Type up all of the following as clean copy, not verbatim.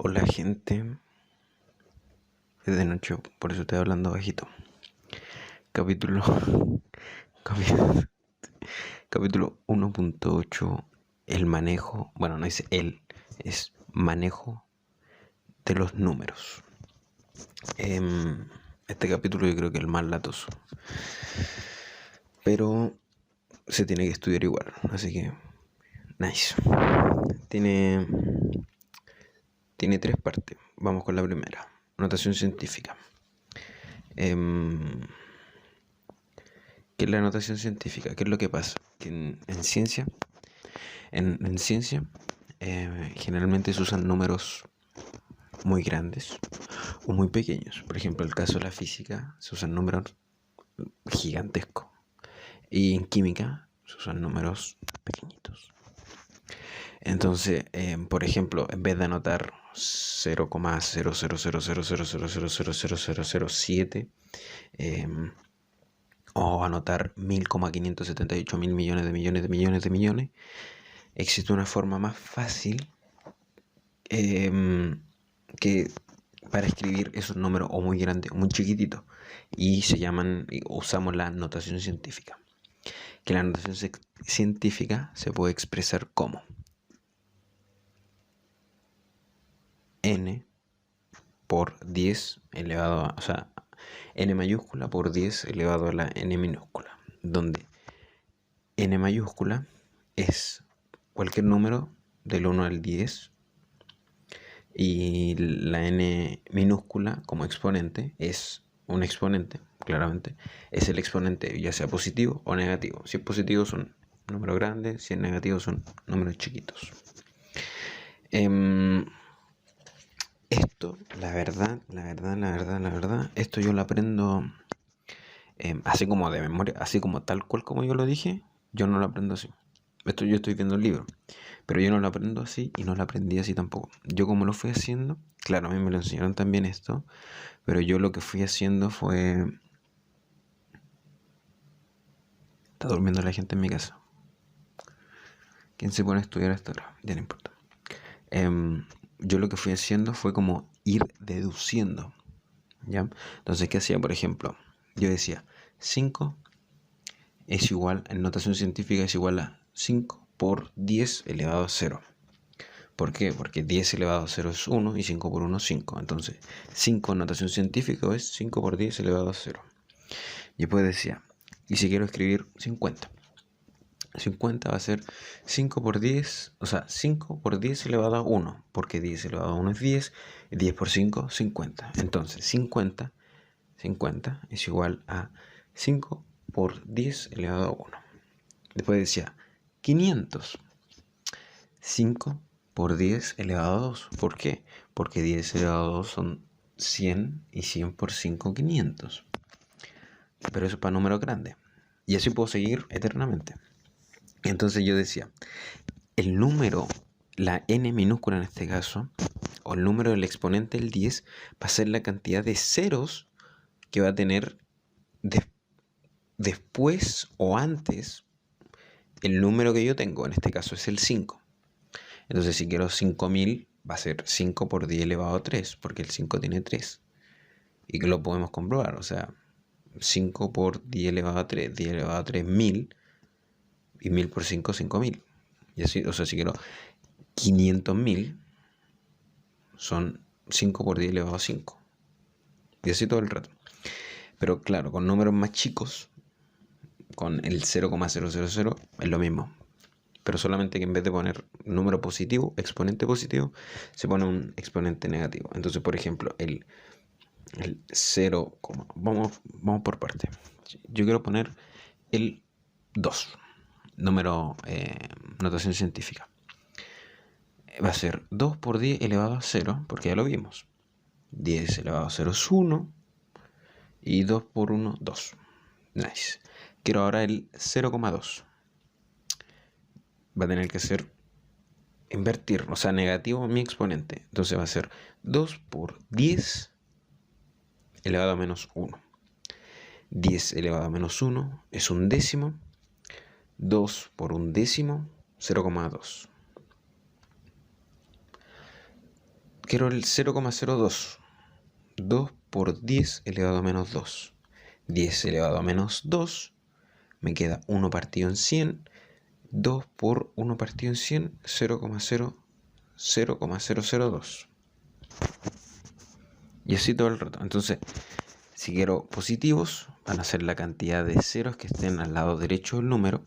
Hola gente, es de noche, por eso estoy hablando bajito. Capítulo, capítulo, capítulo 1.8, el manejo, bueno, no es es manejo de los números. Este capítulo yo creo que es el más latoso, pero se tiene que estudiar igual, así que nice. Tiene tres partes, vamos con la primera, notación científica. ¿Qué es la notación científica? ¿Qué es lo que pasa? Que en ciencia, en ciencia generalmente se usan números muy grandes o muy pequeños. Por ejemplo, en el caso de la física se usan números gigantescos. Y en química se usan números pequeñitos. Entonces, por ejemplo, en vez de anotar 0,00000000007, o anotar 1000,578 mil millones de millones de millones de millones, existe una forma más fácil que para escribir esos números o muy grandes o muy chiquititos, y usamos la notación científica, que la notación científica se puede expresar como n por 10 elevado a, o sea, n mayúscula por 10 elevado a la n minúscula, donde n mayúscula es cualquier número del 1 al 10 y la n minúscula como exponente es un exponente, claramente, es el exponente ya sea positivo o negativo. Si es positivo son números grandes, si es negativo son números chiquitos. Esto, la verdad, esto yo lo aprendo así como de memoria, así como tal cual como yo lo dije, yo no lo aprendo así. Esto yo estoy viendo el libro, pero yo no lo aprendo así y no lo aprendí así tampoco. Yo como lo fui haciendo, claro, a mí me lo enseñaron también esto, pero yo lo que fui haciendo fue... Está durmiendo la gente en mi casa. ¿Quién se pone a estudiar hasta ahora? Ya no importa. Yo lo que fui haciendo fue como ir deduciendo, ¿ya? Entonces, ¿qué hacía? Por ejemplo, yo decía 5 es igual, en notación científica es igual a 5 por 10 elevado a 0. ¿Por qué? Porque 10 elevado a 0 es 1 y 5 por 1 es 5. Entonces, 5 en notación científica es 5 por 10 elevado a 0. Y después decía, y si quiero escribir 50. 50 va a ser 5 por 10, o sea, 5 por 10 elevado a 1, porque 10 elevado a 1 es 10, y 10 por 5, 50. Entonces, 50 es igual a 5 por 10 elevado a 1. Después decía 500. 5 por 10 elevado a 2. ¿Por qué? Porque 10 elevado a 2 son 100 y 100 por 5, 500. Pero eso es para números grandes. Y así puedo seguir eternamente. Entonces yo decía, el número, la n minúscula en este caso, o el número del exponente del 10, va a ser la cantidad de ceros que va a tener después o antes el número que yo tengo. En este caso es el 5. Entonces si quiero 5000 va a ser 5 por 10 elevado a 3, porque el 5 tiene 3. Y que lo podemos comprobar, o sea, 5 por 10 elevado a 3, 10 elevado a 3, 1000, y 1000 por 5, 5000. Y así, o sea, si quiero 500.000, son 5 por 10 elevado a 5. Y así todo el rato. Pero claro, con números más chicos, con el 0,000 es lo mismo. Pero solamente que en vez de poner número positivo, exponente positivo, se pone un exponente negativo. Entonces, por ejemplo, el 0, vamos por parte. Yo quiero poner el 2, número, notación científica. Va a ser 2 por 10 elevado a 0, porque ya lo vimos. 10 elevado a 0 es 1, y 2 por 1, 2. Nice. Quiero ahora el 0,2. Va a tener que ser invertir, o sea, negativo mi exponente. Entonces va a ser 2 por 10 elevado a menos 1. 10 elevado a menos 1 es un décimo. 2 por un décimo, 0,2. quiero el 0,02. 2 por 10 elevado a menos 2. 10 elevado a menos 2. Me queda 1 partido en 100. 2 por 1 partido en 100. 0,002. Y así todo el rato. Entonces, si quiero positivos, van a ser la cantidad de ceros que estén al lado derecho del número,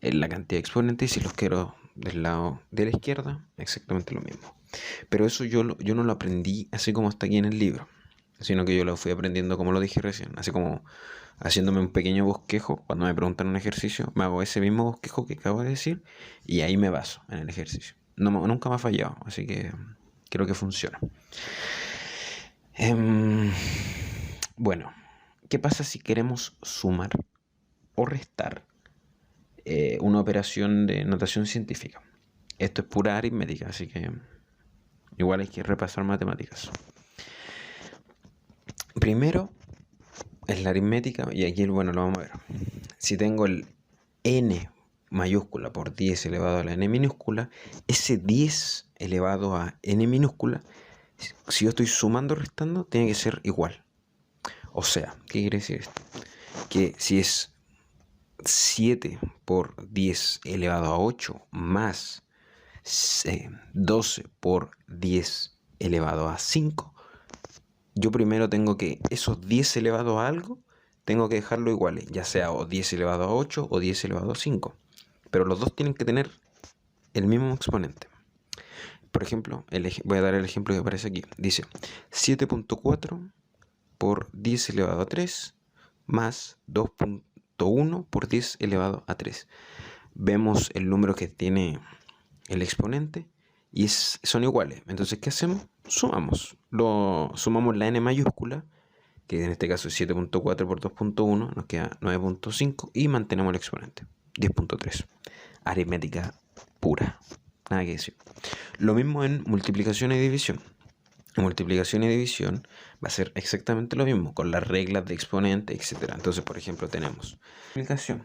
en la cantidad de exponentes, y si los quiero del lado de la izquierda, exactamente lo mismo. Pero eso yo no lo aprendí así como está aquí en el libro, sino que yo lo fui aprendiendo como lo dije recién, así como haciéndome un pequeño bosquejo. Cuando me preguntan un ejercicio, me hago ese mismo bosquejo que acabo de decir y ahí me baso en el ejercicio. Nunca me ha fallado, así que creo que funciona. Bueno, ¿qué pasa si queremos sumar o restar una operación de notación científica? Esto es pura aritmética, así que igual hay que repasar matemáticas. Primero es la aritmética, y aquí, bueno, lo vamos a ver. Si tengo el n mayúscula por 10 elevado a la n minúscula, ese 10 elevado a n minúscula, si yo estoy sumando o restando, tiene que ser igual. O sea, ¿qué quiere decir esto? Que si es 7 por 10 elevado a 8 más 12 por 10 elevado a 5, yo primero tengo que esos 10 elevado a algo, tengo que dejarlo iguales, ya sea o 10 elevado a 8 o 10 elevado a 5. Pero los dos tienen que tener el mismo exponente. Por ejemplo, voy a dar el ejemplo que aparece aquí. Dice 7.4 por 10 elevado a 3 más 2.1 por 10 elevado a 3. Vemos el número que tiene el exponente y son iguales. Entonces, ¿qué hacemos? Sumamos la n mayúscula, que en este caso es 7.4 por 2.1, nos queda 9.5 y mantenemos el exponente, 10.3. Aritmética pura, nada que decir. Lo mismo en multiplicación y división. En multiplicación y división va a ser exactamente lo mismo, con las reglas de exponente, etc. Entonces, por ejemplo, tenemos multiplicación.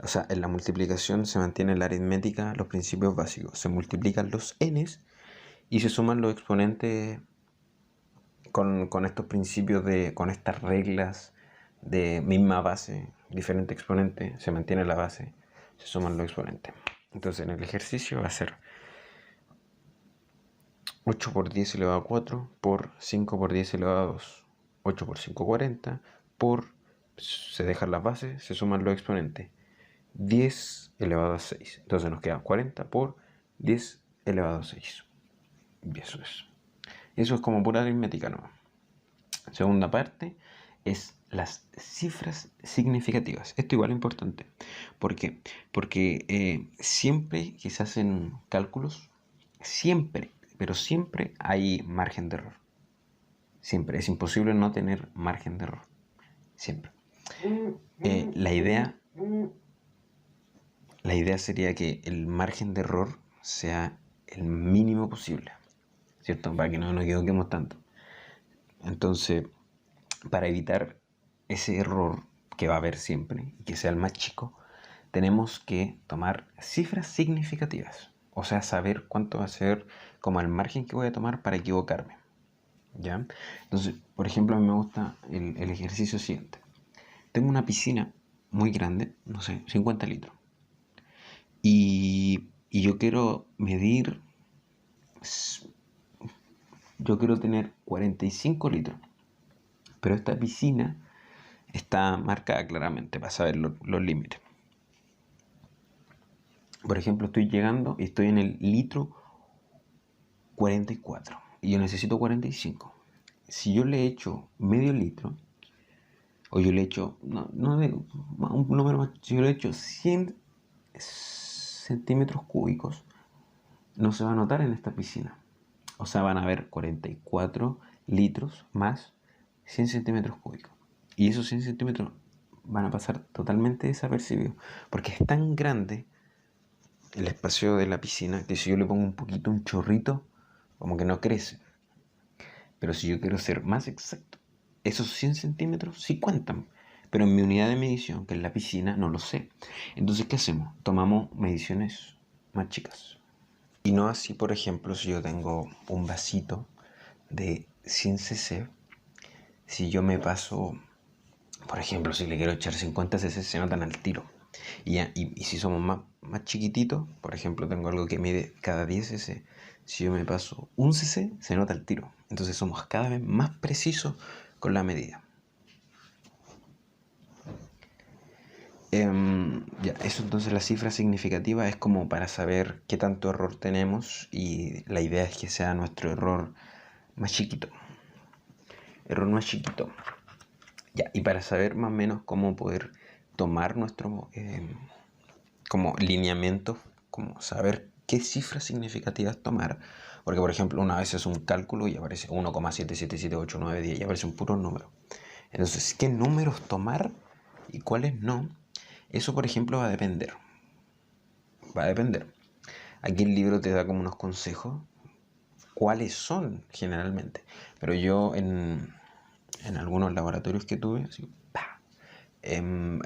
O sea, en la multiplicación se mantiene la aritmética, los principios básicos. Se multiplican los n's y se suman los exponentes con estos principios, con estas reglas de misma base, diferente exponente, se mantiene la base, se suman los exponentes. Entonces en el ejercicio va a ser 8 por 10 elevado a 4 por 5 por 10 elevado a 2. 8 por 5, 40. Se dejan las bases, se suman los exponentes. 10 elevado a 6. Entonces nos queda 40 por 10 elevado a 6. Y eso es. Eso es como pura aritmética, ¿no? Segunda parte es las cifras significativas. Esto igual es importante. ¿Por qué? Porque siempre que se hacen cálculos, siempre, pero siempre hay margen de error. Siempre. Es imposible no tener margen de error. Siempre. La idea sería que el margen de error sea el mínimo posible, ¿cierto? Para que no nos equivoquemos tanto. Entonces, para evitar ese error que va a haber siempre y que sea el más chico, tenemos que tomar cifras significativas. O sea, saber cuánto va a ser como el margen que voy a tomar para equivocarme. ¿Ya? Entonces, por ejemplo, a mí me gusta el ejercicio siguiente. Tengo una piscina muy grande, no sé, 50 litros. Y yo quiero medir, yo quiero tener 45 litros. Pero esta piscina está marcada claramente para saber los límites. Por ejemplo, estoy llegando y estoy en el litro 44 y yo necesito 45. Si yo le echo medio litro, o yo le echo, un número más, si yo le echo 100 centímetros cúbicos, no se va a notar en esta piscina. O sea, van a haber 44 litros más 100 centímetros cúbicos. Y esos 100 centímetros van a pasar totalmente desapercibidos, porque es tan grande el espacio de la piscina que si yo le pongo un poquito, un chorrito, como que no crece. Pero si yo quiero ser más exacto, esos 100 centímetros sí cuentan, pero en mi unidad de medición, que es la piscina, no lo sé. Entonces, ¿qué hacemos? Tomamos mediciones más chicas. Y no así, por ejemplo, si yo tengo un vasito de 100 cc, si yo me paso, por ejemplo, si le quiero echar 50 cc, se notan al tiro. Y si somos más chiquititos, por ejemplo, tengo algo que mide cada 10 cc, si yo me paso un cc, se nota al tiro. Entonces somos cada vez más precisos con la medida. Ya, eso entonces la cifra significativa es como para saber qué tanto error tenemos, y la idea es que sea nuestro error más chiquito. Error más chiquito. Ya, y para saber más o menos cómo poder tomar nuestro como lineamiento, como saber qué cifras significativas tomar, porque por ejemplo una vez es un cálculo y aparece 1,7778910 y aparece un puro número. Entonces, ¿qué números tomar y cuáles no? Eso, por ejemplo, va a depender. Va a depender. Aquí el libro te da como unos consejos, cuáles son generalmente. Pero yo en algunos laboratorios que tuve, así,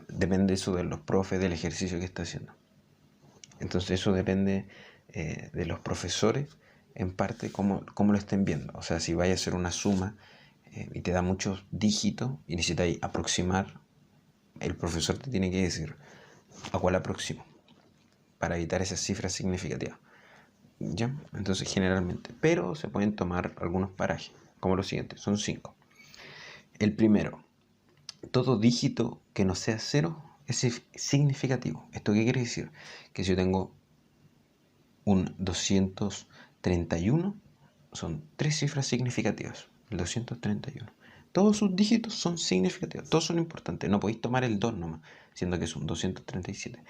depende eso de los profes, del ejercicio que está haciendo. Entonces eso depende de los profesores, en parte cómo lo estén viendo. O sea, si vaya a hacer una suma y te da muchos dígitos y necesitas aproximar, el profesor te tiene que decir a cuál aproximo para evitar esas cifras significativas. ¿Ya? Entonces generalmente. Pero se pueden tomar algunos parajes, como los siguientes. Son 5. El primero, todo dígito que no sea 0 es significativo. ¿Esto qué quiere decir? Que si yo tengo un 231, son 3 cifras significativas. El 231. Todos sus dígitos son significativos, todos son importantes. No podéis tomar el 2 nomás, siendo que es un 237.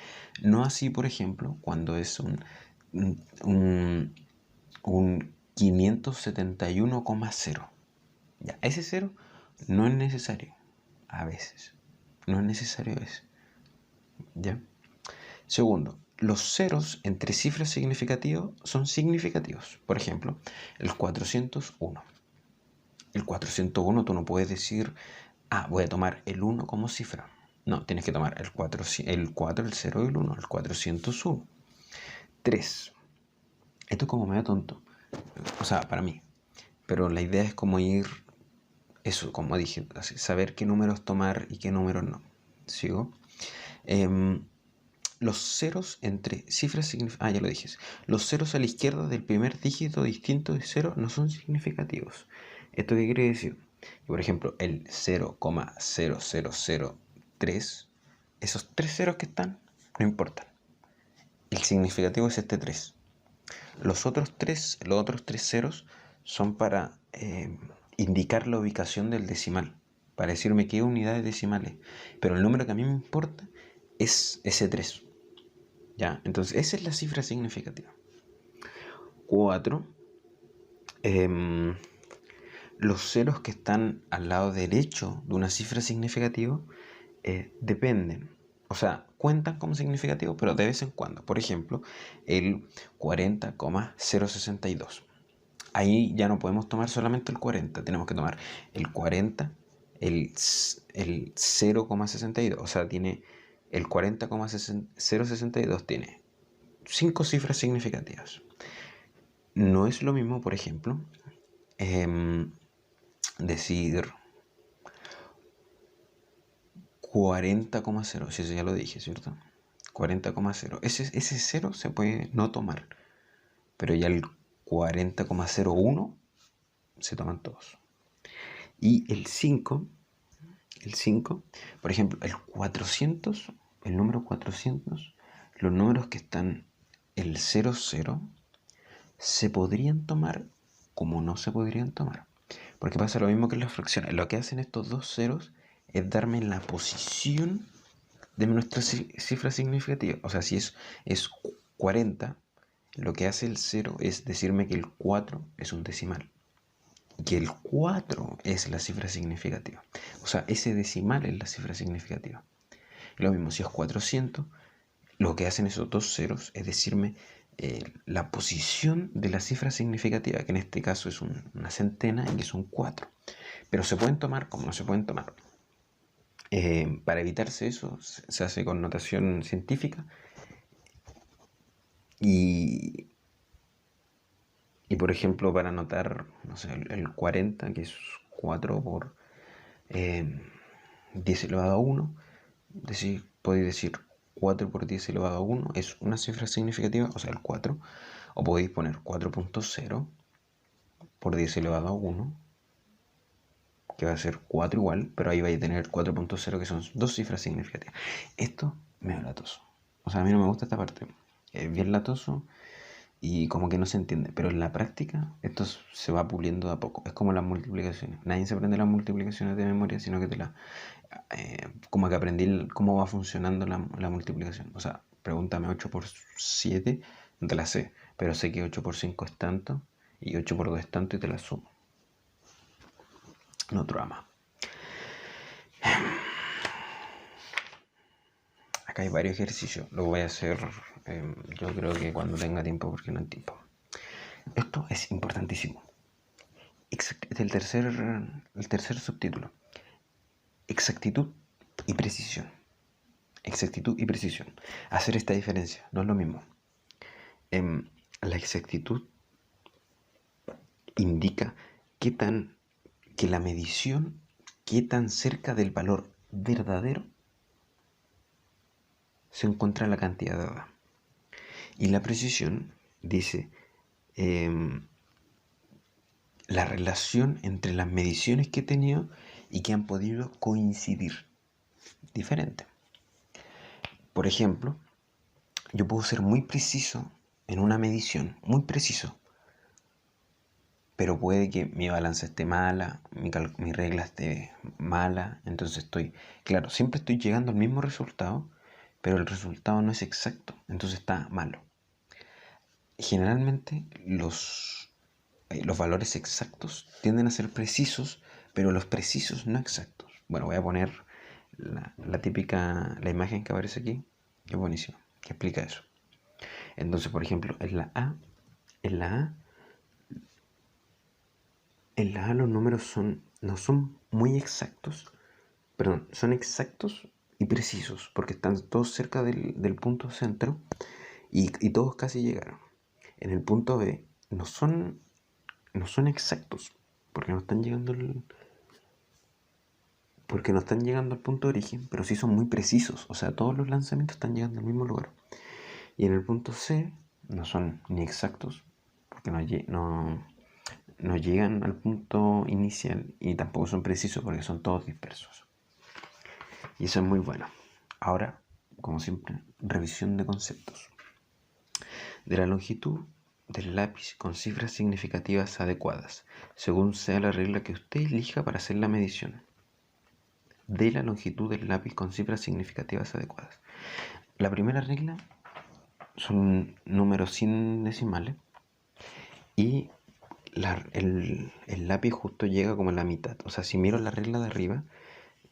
No así, por ejemplo, cuando es un 571,0. Ya, ese 0 no es necesario a veces. No es necesario a veces. ¿Ya? Segundo, los ceros entre cifras significativas son significativos. Por ejemplo, el 401. El 401 tú no puedes decir, voy a tomar el 1 como cifra. No, tienes que tomar el 4, el 0 y el 1, el 401. 3. Esto es como medio tonto. O sea, para mí. Pero la idea es como ir, eso, como dije, saber qué números tomar y qué números no. ¿Sigo? Los ceros entre cifras significativas. Ya lo dije. Los ceros a la izquierda del primer dígito distinto de 0 no son significativos. ¿Esto qué quiere decir? Que, por ejemplo, el 0,0003, esos 3 ceros que están, no importan. El significativo es este 3. Los otros tres ceros son para indicar la ubicación del decimal, para decirme qué unidades decimales. Pero el número que a mí me importa es ese 3. ¿Ya? Entonces, esa es la cifra significativa. 4. Los ceros que están al lado derecho de una cifra significativa dependen. O sea, cuentan como significativo, pero de vez en cuando. Por ejemplo, el 40,062. Ahí ya no podemos tomar solamente el 40, tenemos que tomar el 40, el 0,62. O sea, tiene el 40,062 tiene 5 cifras significativas. No es lo mismo, por ejemplo, decir 40,0, si eso ya lo dije, ¿cierto? 40,0. Ese 0 se puede no tomar, pero ya el 40,01 se toman todos. Y el 5, por ejemplo, el 400, el número 400, los números que están el 00 se podrían tomar como no se podrían tomar. Porque pasa lo mismo que en las fracciones. Lo que hacen estos dos ceros es darme la posición de nuestra cifra significativa. O sea, si es 40, lo que hace el 0 es decirme que el 4 es un decimal. Y que el 4 es la cifra significativa. O sea, ese decimal es la cifra significativa. Lo mismo, si es 400, lo que hacen esos dos ceros es decirme la posición de la cifra significativa, que en este caso es una centena y que son 4. Pero se pueden tomar como no se pueden tomar. Para evitarse eso, se hace con notación científica y Y por ejemplo, para anotar, no sé, el 40, que es 4 por 10 elevado a 1, podéis decir 4 por 10 elevado a 1 es una cifra significativa, o sea, el 4. O podéis poner 4.0 por 10 elevado a 1, que va a ser 4 igual, pero ahí vais a tener 4.0, que son dos cifras significativas. Esto me da latoso. O sea, a mí no me gusta esta parte. Es bien latoso y como que no se entiende. Pero en la práctica esto se va puliendo de a poco. Es como las multiplicaciones. Nadie se aprende las multiplicaciones de memoria, sino que como que aprendí cómo va funcionando la multiplicación. O sea, pregúntame 8 por 7, no te la sé. Pero sé que 8 por 5 es tanto y 8 por 2 es tanto y te la sumo. No trama. Acá hay varios ejercicios. Lo voy a hacer yo creo que cuando tenga tiempo, porque no hay tiempo. Esto es importantísimo. Es el tercer subtítulo. Exactitud y precisión. Exactitud y precisión. Hacer esta diferencia no es lo mismo. La exactitud indica que la medición, qué tan cerca del valor verdadero se encuentra la cantidad dada. Y la precisión dice la relación entre las mediciones que he tenido y que han podido coincidir. Diferente. Por ejemplo, yo puedo ser muy preciso en una medición, muy preciso, pero puede que mi balanza esté mala, mi regla esté mala, entonces claro, siempre estoy llegando al mismo resultado, pero el resultado no es exacto, entonces está malo. Generalmente los valores exactos tienden a ser precisos, pero los precisos no exactos. Bueno, voy a poner la imagen que aparece aquí, que es buenísima, que explica eso. Entonces, por ejemplo, en la A los números no son muy exactos, perdón, son exactos y precisos, porque están todos cerca del punto centro y todos casi llegaron. En el punto B no son exactos, porque no están llegando al punto de origen, pero sí son muy precisos, o sea, todos los lanzamientos están llegando al mismo lugar. Y en el punto C no son ni exactos, porque no llegan al punto inicial, y tampoco son precisos porque son todos dispersos. Y eso es muy bueno. Ahora, como siempre, revisión de conceptos. De la longitud del lápiz con cifras significativas adecuadas, según sea la regla que usted elija para hacer la medición. De la longitud del lápiz con cifras significativas adecuadas. La primera regla son números sin decimales y el lápiz justo llega como a la mitad. O sea, si miro la regla de arriba,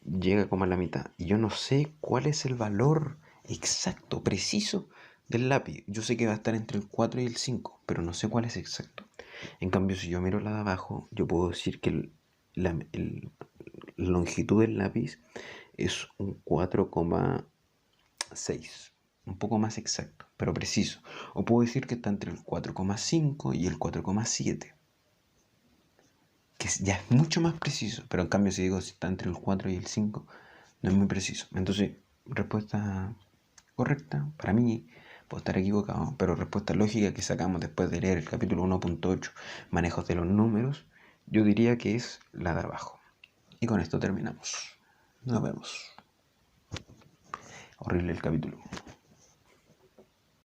llega como a la mitad. Y yo no sé cuál es el valor exacto, preciso del lápiz. Yo sé que va a estar entre el 4 y el 5, pero no sé cuál es exacto. En cambio, si yo miro la de abajo, yo puedo decir que la longitud del lápiz es un 4,6. Un poco más exacto, pero preciso. O puedo decir que está entre el 4,5 y el 4,7. Que ya es mucho más preciso. Pero en cambio si digo si está entre el 4 y el 5, no es muy preciso. Entonces, respuesta correcta, para mí, puedo estar equivocado, pero respuesta lógica que sacamos después de leer el capítulo 1.8, manejos de los números, yo diría que es la de abajo. Y con esto terminamos. Nos vemos. Horrible el capítulo.